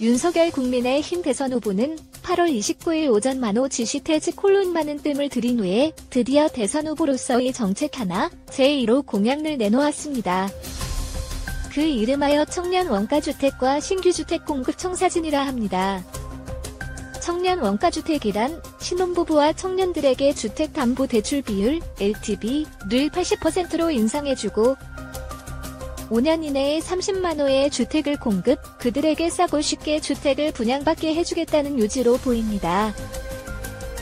윤석열 국민의힘 대선 후보는 8월 29일 오전 만호 지시태즈 콜론 많은 뜸을 들인 후에 드디어 대선 후보로서의 정책 하나, 제1호 공약을 내놓았습니다. 그 이름하여 청년 원가주택과 신규주택 공급 청사진이라 합니다. 청년 원가주택이란 신혼부부와 청년들에게 주택담보대출 비율, LTV를 80%로 인상해주고 5년 이내에 30만호의 주택을 공급, 그들에게 싸고 쉽게 주택을 분양받게 해주겠다는 요지로 보입니다.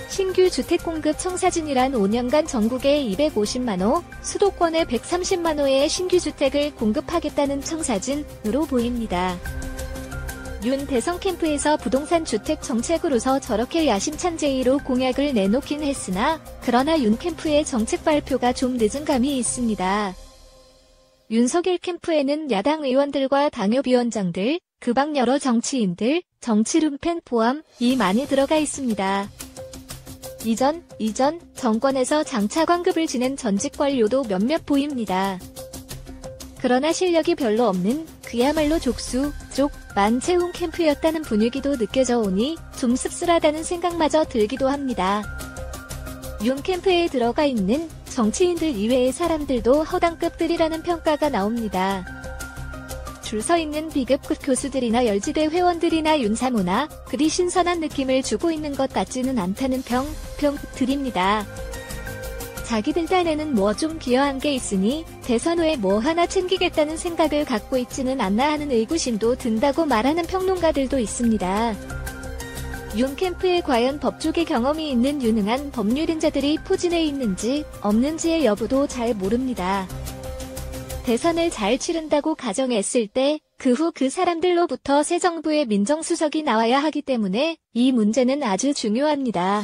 신규 주택 공급 청사진이란 5년간 전국에 250만호, 수도권에 130만호의 신규 주택을 공급하겠다는 청사진으로 보입니다. 윤 대선 캠프에서 부동산 주택 정책으로서 저렇게 야심찬 제1호 공약을 내놓긴 했으나, 그러나 윤 캠프의 정책 발표가 좀 늦은 감이 있습니다. 윤석열 캠프에는 야당 의원들과 당협위원장들, 그 밖 여러 정치인들, 정치룸팬 포함이 많이 들어가 있습니다. 이전 정권에서 장차 관급을 지낸 전직 관료도 몇몇 보입니다. 그러나 실력이 별로 없는 그야말로 족수족만 채운 캠프였다는 분위기도 느껴져 오니 좀 씁쓸하다는 생각마저 들기도 합니다. 윤 캠프에 들어가 있는 정치인들 이외의 사람들도 허당급들이라는 평가가 나옵니다. 줄 서 있는 B급 교수들이나 열지대 회원들이나 윤사모나 그리 신선한 느낌을 주고 있는 것 같지는 않다는 평들입니다. 자기들 딴에는 뭐 좀 기여한 게 있으니 대선 후에 뭐 하나 챙기겠다는 생각을 갖고 있지는 않나 하는 의구심도 든다고 말하는 평론가들도 있습니다. 윤 캠프에 과연 법조계 경험이 있는 유능한 법률인자들이 포진해 있는지 없는지의 여부도 잘 모릅니다. 대선을 잘 치른다고 가정했을 때 그 후 그 사람들로부터 새 정부의 민정수석이 나와야 하기 때문에 이 문제는 아주 중요합니다.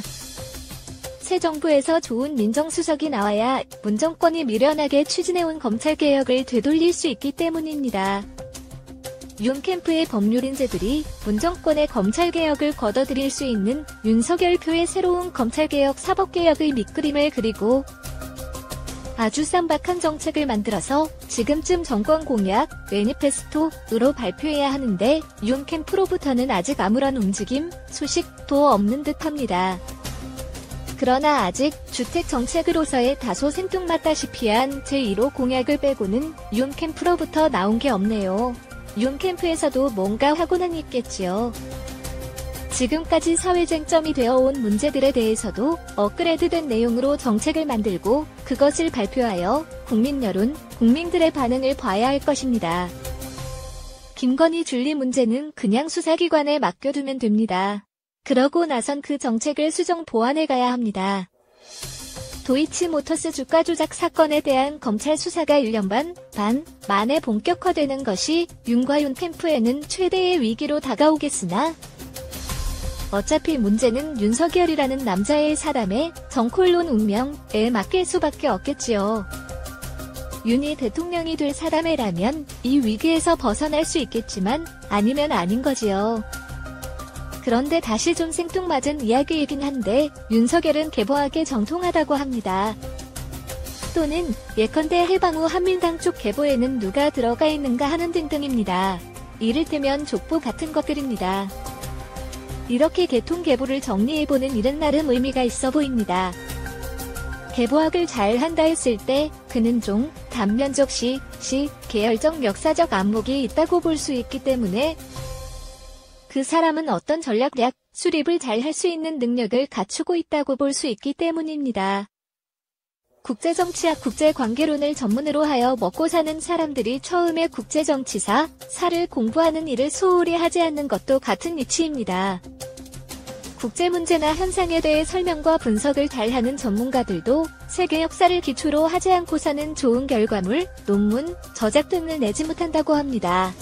새 정부에서 좋은 민정수석이 나와야 문정권이 미련하게 추진해온 검찰개혁을 되돌릴 수 있기 때문입니다. 윤 캠프의 법률인재들이 문정권의 검찰개혁을 거둬들일 수 있는 윤석열표의 새로운 검찰개혁 사법개혁의 밑그림을 그리고 아주 쌈박한 정책을 만들어서 지금쯤 정권 공약, 매니페스토로 발표해야 하는데 윤 캠프로부터는 아직 아무런 움직임, 소식도 없는 듯합니다. 그러나 아직 주택 정책으로서의 다소 생뚱맞다시피한 제1호 공약을 빼고는 윤 캠프로부터 나온 게 없네요. 윤 캠프에서도 뭔가 하고는 있겠지요. 지금까지 사회 쟁점이 되어온 문제들에 대해서도 업그레이드된 내용으로 정책을 만들고 그것을 발표하여 국민 여론, 국민들의 반응을 봐야 할 것입니다. 김건희 줄리 문제는 그냥 수사기관에 맡겨두면 됩니다. 그러고 나선 그 정책을 수정 보완해 가야 합니다. 도이치모터스 주가 조작 사건에 대한 검찰 수사가 1년 반 만에 본격화되는 것이 윤과 윤 캠프에는 최대의 위기로 다가오겠으나 어차피 문제는 윤석열이라는 남자의 사람의 정콜론 운명에 맡길 수밖에 없겠지요. 윤이 대통령이 될 사람이라면 이 위기에서 벗어날 수 있겠지만 아니면 아닌 거지요. 그런데 다시 좀 생뚱맞은 이야기이긴 한데 윤석열은 개보하게 정통하다고 합니다. 또는 예컨대 해방 후 한민당 쪽 개보에는 누가 들어가 있는가 하는 등등입니다. 이를테면 족보 같은 것들입니다. 이렇게 개통 개보를 정리해보는 일은 나름 의미가 있어 보입니다. 개보학을 잘 한다 했을 때 그는 종, 단면적 시, 계열적 역사적 안목이 있다고 볼 수 있기 때문에 그 사람은 어떤 전략 수립을 잘 할 수 있는 능력을 갖추고 있다고 볼 수 있기 때문입니다. 국제정치학 국제관계론을 전문으로 하여 먹고 사는 사람들이 처음에 국제정치사를 공부하는 일을 소홀히 하지 않는 것도 같은 이치입니다. 국제문제나 현상에 대해 설명과 분석을 잘하는 전문가들도 세계 역사를 기초로 하지 않고서는 좋은 결과물, 논문, 저작 등을 내지 못한다고 합니다.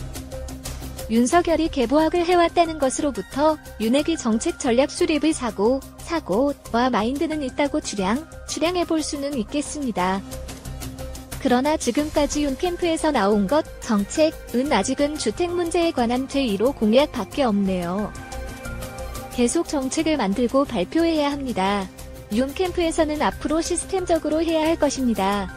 윤석열이 개보학을 해왔다는 것으로부터 윤핵이 정책 전략 수립의 사고와 마인드는 있다고 추량해볼 수는 있겠습니다. 그러나 지금까지 윤 캠프에서 나온 정책은 아직은 주택 문제에 관한 제1호 공약밖에 없네요. 계속 정책을 만들고 발표해야 합니다. 윤 캠프에서는 앞으로 시스템적으로 해야 할 것입니다.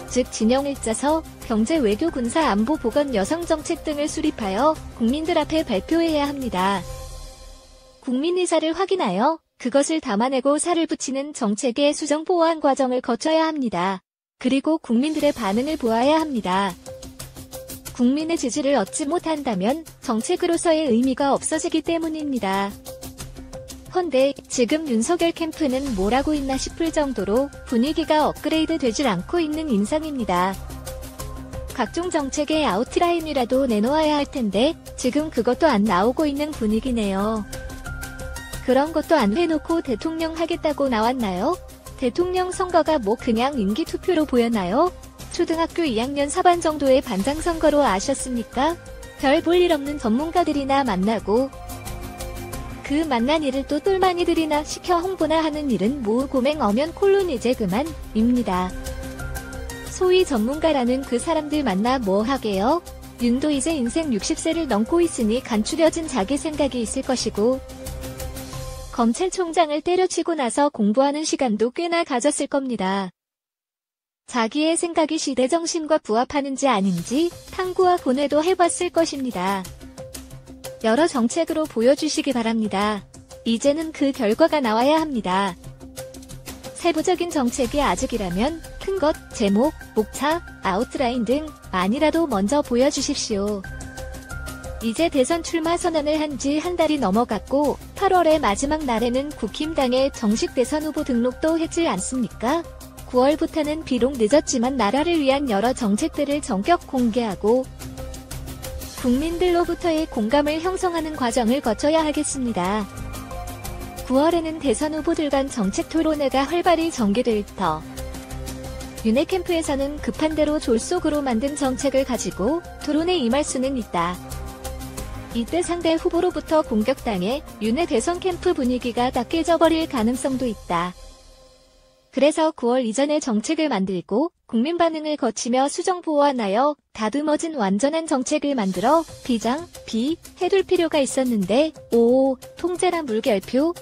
즉 진영을 짜서 경제, 외교, 군사, 안보, 보건, 여성 정책 등을 수립하여 국민들 앞에 발표해야 합니다. 국민 의사를 확인하여 그것을 담아내고 살을 붙이는 정책의 수정 보완 과정을 거쳐야 합니다. 그리고 국민들의 반응을 보아야 합니다. 국민의 지지를 얻지 못한다면 정책으로서의 의미가 없어지기 때문입니다. 헌데 지금 윤석열 캠프는 뭐라고 있나 싶을 정도로 분위기가 업그레이드 되질 않고 있는 인상입니다. 각종 정책의 아웃라인이라도 내놓아야 할 텐데 지금 그것도 안 나오고 있는 분위기네요. 그런 것도 안 해놓고 대통령 하겠다고 나왔나요? 대통령 선거가 뭐 그냥 임기 투표로 보였나요? 초등학교 2학년 4반 정도의 반장 선거로 아셨습니까? 별 볼 일 없는 전문가들이나 만나고 그 만난 일을 또 똘마니들이나 시켜 홍보나 하는 일은 모으고맹 엄연 콜론 이제 그만입니다. 소위 전문가라는 그 사람들 만나 뭐 하게요? 윤도 이제 인생 60세를 넘고 있으니 간추려진 자기 생각이 있을 것이고 검찰총장을 때려치고 나서 공부하는 시간도 꽤나 가졌을 겁니다. 자기의 생각이 시대 정신과 부합하는지 아닌지 탐구와 고뇌도 해봤을 것입니다. 여러 정책으로 보여주시기 바랍니다. 이제는 그 결과가 나와야 합니다. 세부적인 정책이 아직이라면 큰 것, 제목, 목차, 아웃라인 등 아니라도 먼저 보여주십시오. 이제 대선 출마 선언을 한 지 한 달이 넘어갔고 8월의 마지막 날에는 국힘당의 정식 대선 후보 등록도 했지 않습니까? 9월부터는 비록 늦었지만 나라를 위한 여러 정책들을 전격 공개하고 국민들로부터의 공감을 형성하는 과정을 거쳐야 하겠습니다. 9월에는 대선 후보들 간 정책 토론회가 활발히 전개될 터. 윤핵 캠프에서는 급한 대로 졸속으로 만든 정책을 가지고 토론에 임할 수는 있다. 이때 상대 후보로부터 공격당해 윤핵 대선 캠프 분위기가 다 깨져버릴 가능성도 있다. 그래서 9월 이전에 정책을 만들고 국민 반응을 거치며 수정 보완하여 다듬어진 완전한 정책을 만들어 해둘 필요가 있었는데 통제란 물결표